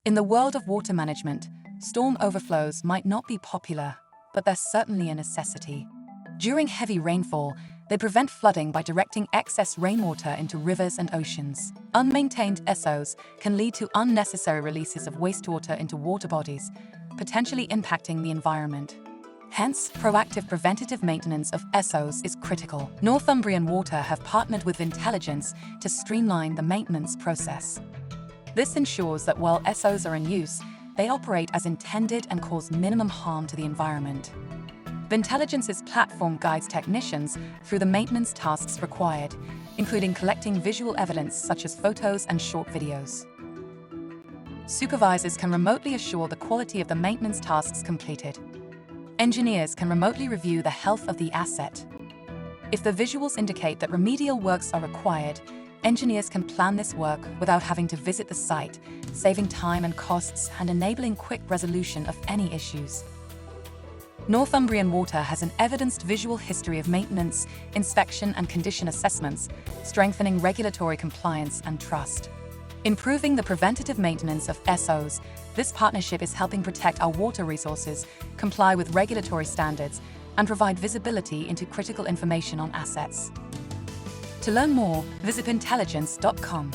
In the world of water management, storm overflows might not be popular, but they're certainly a necessity. During heavy rainfall, they prevent flooding by directing excess rainwater into rivers and oceans. Unmaintained SOs can lead to unnecessary releases of wastewater into water bodies, potentially impacting the environment. Hence, proactive preventative maintenance of SOs is critical. Northumbrian Water have partnered with Vyntelligence to streamline the maintenance process. This ensures that while SOs are in use, they operate as intended and cause minimum harm to the environment. Vyntelligence's platform guides technicians through the maintenance tasks required, including collecting visual evidence such as photos and short videos. Supervisors can remotely assure the quality of the maintenance tasks completed. Engineers can remotely review the health of the asset. If the visuals indicate that remedial works are required, engineers can plan this work without having to visit the site, saving time and costs and enabling quick resolution of any issues. Northumbrian Water has an evidenced visual history of maintenance, inspection and condition assessments, strengthening regulatory compliance and trust. Improving the preventative maintenance of SOs, this partnership is helping protect our water resources, comply with regulatory standards, and provide visibility into critical information on assets. To learn more, visit Vyntelligence.com.